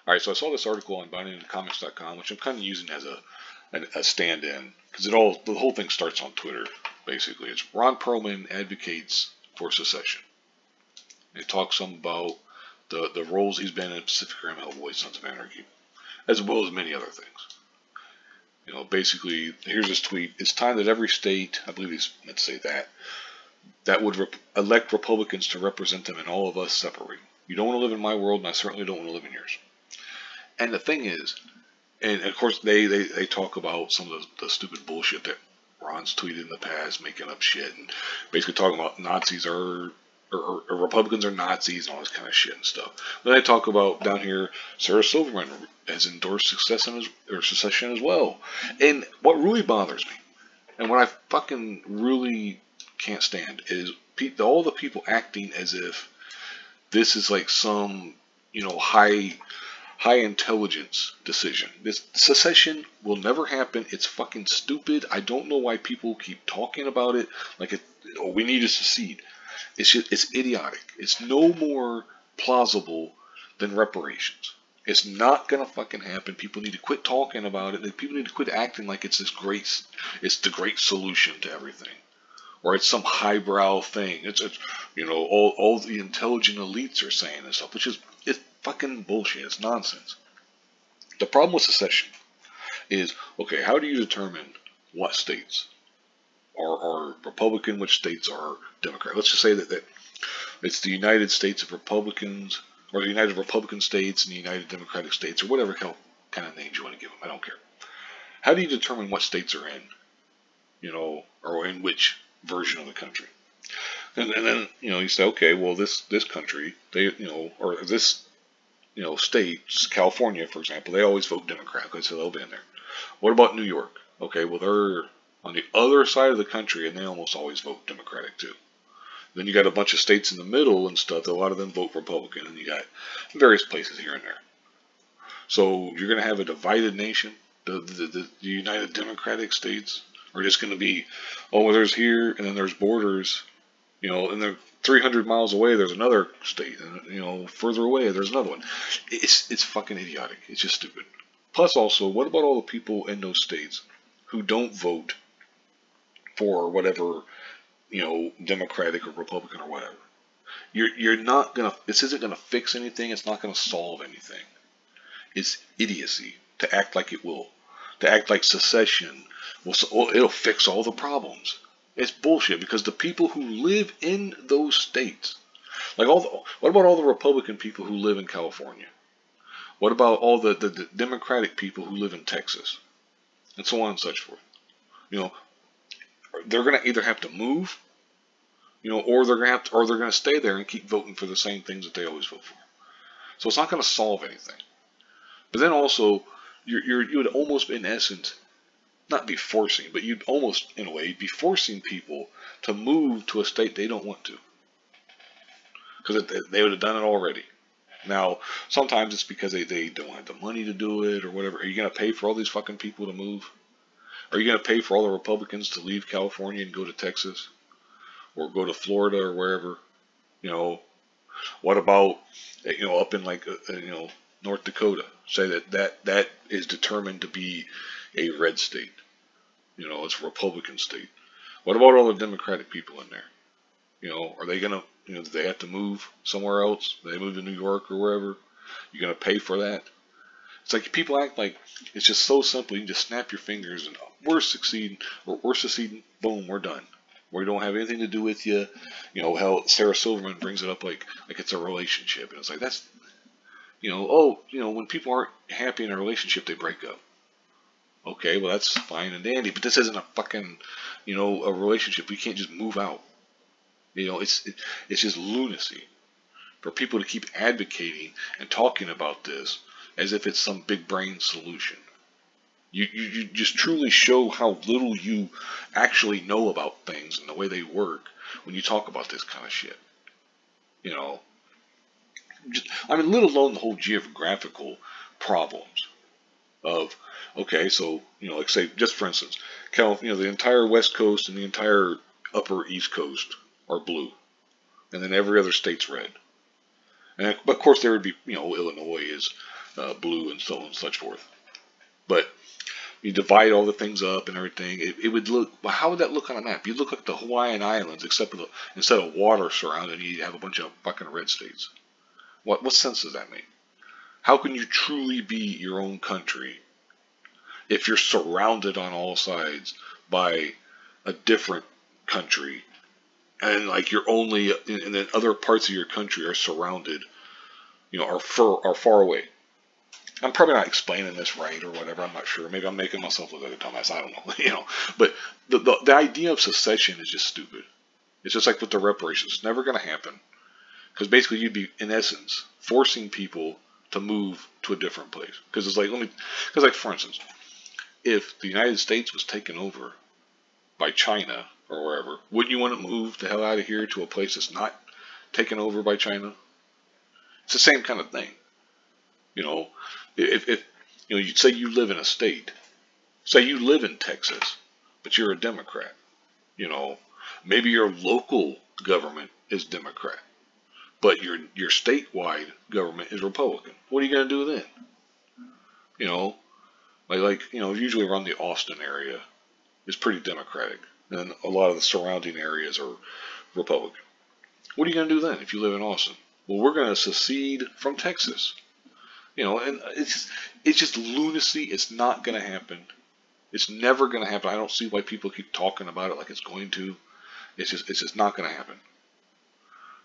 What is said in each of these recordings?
Alright, so I saw this article on bindingcomics.com, which I'm kind of using as a stand-in, because the whole thing starts on Twitter, basically. It's Ron Perlman advocates for secession. It talks some about the roles he's been in Pacific Rim, Hellboy, Sons of Anarchy, as well as many other things. You know, basically, here's his tweet. It's time that every state, I believe he's meant to say that would elect Republicans to represent them, and all of us separate. You don't want to live in my world, and I certainly don't want to live in yours. And the thing is, and of course they talk about some of the stupid bullshit that Ron's tweeted in the past, making up shit, and basically talking about Nazis or Republicans are Nazis and all this kind of shit and stuff. Then they talk about down here, Sarah Silverman has endorsed secession as well. And what really bothers me, and what I fucking really can't stand, is all the people acting as if this is like some, you know, high intelligence decision. This secession will never happen. It's fucking stupid. I don't know why people keep talking about it like we need to secede. It's idiotic. It's no more plausible than reparations. It's not gonna fucking happen. People need to quit talking about it. People need to quit acting like it's the great solution to everything, or it's some highbrow thing. It's you know, all the intelligent elites are saying and stuff, which is it's fucking bullshit. It's nonsense. The problem with secession is, okay, how do you determine what states are Republican, which states are Democrat? Let's just say that it's the United States of Republicans, or the United Republican States and the United Democratic States, or whatever kind of names you want to give them. I don't care. How do you determine what states are in, you know, or in which version of the country? And then, you know, you say, okay, well, this country, they, you know, or this, you know, states, California, for example, they always vote Democrat, so they'll be in there. What about New York? Okay, well, they're on the other side of the country, and they almost always vote Democratic too. Then you got a bunch of states in the middle and stuff. A lot of them vote Republican, and you got various places here and there. So you're going to have a divided nation. The United Democratic States are just going to be, oh, well, there's here, and then there's borders, you know, and they're 300 miles away. There's another state, and you know, further away there's another one. It's fucking idiotic. It's just stupid. Plus, also, what about all the people in those states who don't vote for whatever, you know, Democratic or Republican or whatever? You're not gonna. This isn't gonna fix anything. It's not gonna solve anything. It's idiocy to act like it will. To act like secession it'll fix all the problems. It's bullshit, because the people who live in those states, like what about all the Republican people who live in California? What about all the Democratic people who live in Texas, and so on and such forth? You know, they're gonna either have to move, you know, or they're gonna stay there and keep voting for the same things that they always vote for. So it's not gonna solve anything. But then also, you would almost, in essence, not be forcing, but you'd almost, in a way, be forcing people to move to a state they don't want to, because they would have done it already. Now, sometimes it's because they don't have the money to do it or whatever. Are you going to pay for all these fucking people to move? Are you going to pay for all the Republicans to leave California and go to Texas or go to Florida or wherever? You know, what about, you know, up in like, you know, North Dakota? Say that is determined to be a red state. You know, it's a Republican state. What about all the Democratic people in there? You know, are they gonna, you know, do they have to move somewhere else? Do they move to New York or wherever? You're gonna pay for that? It's like people act like it's just so simple. You can just snap your fingers and we're seceding, boom, we're done. We don't have anything to do with you. You know, how Sarah Silverman brings it up like it's a relationship, and it's like, that's, you know, oh, you know, when people aren't happy in a relationship, they break up. Okay, well, that's fine and dandy, but this isn't a fucking, you know, a relationship. We can't just move out. You know, it's just lunacy for people to keep advocating and talking about this as if it's some big brain solution. You just truly show how little you actually know about things and the way they work when you talk about this kind of shit. You know, I mean, let alone the whole geographical problems of, okay, so, you know, like say, just for instance, you know, the entire West Coast and the entire upper East Coast are blue, and then every other state's red. And but of course there would be, you know, Illinois is blue and so on and such forth. But you divide all the things up and everything, it would look, well, how would that look on a map? You'd look like the Hawaiian Islands, except instead of water surrounding you, you have a bunch of fucking red states. What sense does that make? How can you truly be your own country if you're surrounded on all sides by a different country, and like you're only, and then other parts of your country are surrounded, are far away? I'm probably not explaining this right or whatever. I'm not sure. Maybe I'm making myself look like a dumbass. I don't know. But the idea of secession is just stupid. It's just like with the reparations. It's never going to happen, because basically you'd be, in essence, forcing people to move to a different place. Because it's like, because like for instance, if the United States was taken over by China or wherever, wouldn't you want to move the hell out of here to a place that's not taken over by China? It's the same kind of thing. If you say you live in a state, say you live in Texas, but you're a Democrat, maybe your local government is Democrat, but your statewide government is Republican. What are you going to do then? Usually around the Austin area is pretty Democratic, and a lot of the surrounding areas are Republican. What are you going to do then if you live in Austin? Well, we're going to secede from Texas. And it's just lunacy. It's not going to happen. It's never going to happen. I don't see why people keep talking about it like it's going to. It's just not going to happen.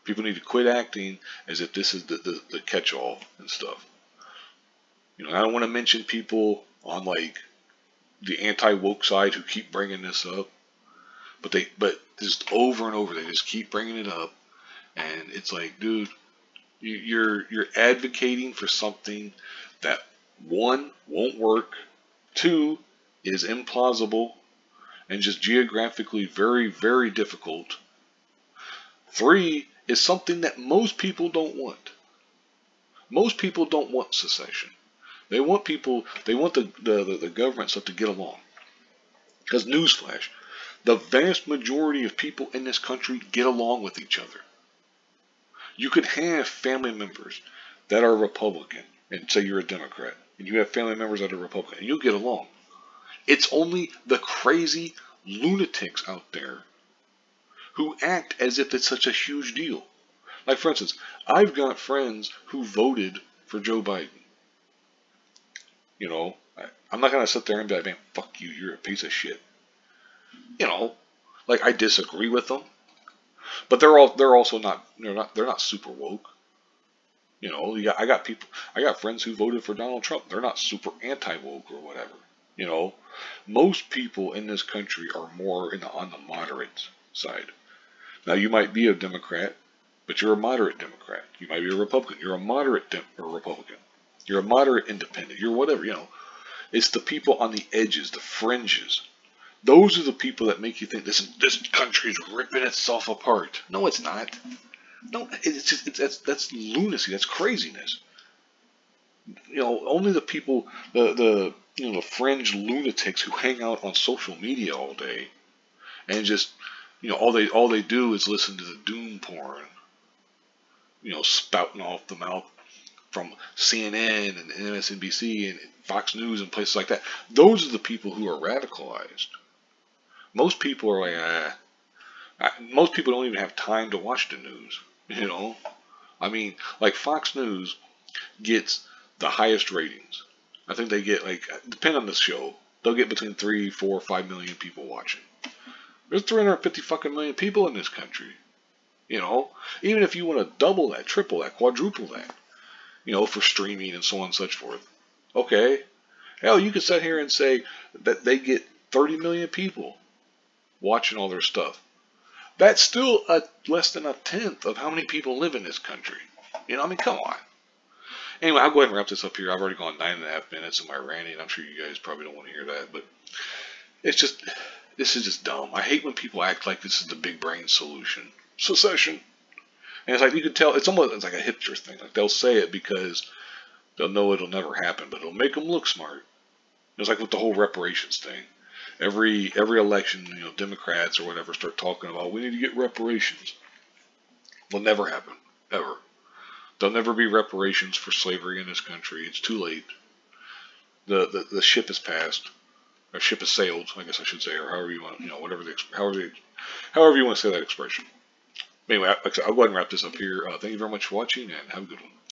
People need to quit acting as if this is the catch-all and stuff. I don't want to mention people on like the anti-woke side who keep bringing this up, but just over and over they just keep bringing it up, and it's like, dude, you're advocating for something that, one, won't work, two, is implausible and just geographically very, very difficult, three, is something that most people don't want. Most people don't want secession. They want the government stuff to get along. Because newsflash, the vast majority of people in this country get along with each other. You could have family members that are Republican and say you're a Democrat, and you have family members that are Republican, and you'll get along. It's only the crazy lunatics out there who act as if it's such a huge deal. Like, for instance, I've got friends who voted for Joe Biden. I'm not going to sit there and be like, man, fuck you, you're a piece of shit. Like, I disagree with them. But they're also not super woke. I got friends who voted for Donald Trump. They're not super anti-woke or whatever. Most people in this country are more on the moderate side. Now, you might be a Democrat, but you're a moderate Democrat. You might be a Republican. You're a moderate Republican. You're a moderate independent. You're whatever. It's the people on the edges, the fringes. Those are the people that make you think this country's ripping itself apart. No, it's not. No, that's lunacy. That's craziness. Only the people, the fringe lunatics who hang out on social media all day, and just all they do is listen to the doom porn, spouting off the mouth from CNN and MSNBC and Fox News and places like that. Those are the people who are radicalized. Most people are like, most people don't even have time to watch the news. I mean, like Fox News gets the highest ratings. I think they get, like, depending on the show, they'll get between 3, 4, 5 million people watching. There's 350 fucking million people in this country. Even if you want to double that, triple that, quadruple that, for streaming and so on and such forth. Okay. Hell, you could sit here and say that they get 30 million people watching all their stuff. That's still less than a tenth of how many people live in this country. Come on. Anyway, I'll go ahead and wrap this up here. I've already gone 9.5 minutes of my ranting. I'm sure you guys probably don't want to hear that, but this is just dumb. I hate when people act like this is the big brain solution. Secession. And it's like, you can tell, it's like a hipster thing. Like, they'll say it because they'll know it'll never happen, but it'll make them look smart. It's like with the whole reparations thing. Every election, Democrats or whatever start talking about, we need to get reparations. Will never happen, ever. There'll never be reparations for slavery in this country. It's too late. The ship has passed, or ship has sailed, I guess I should say, or however you want, whatever however you want to say that expression. Anyway, I'll go ahead and wrap this up here. Thank you very much for watching, and have a good one.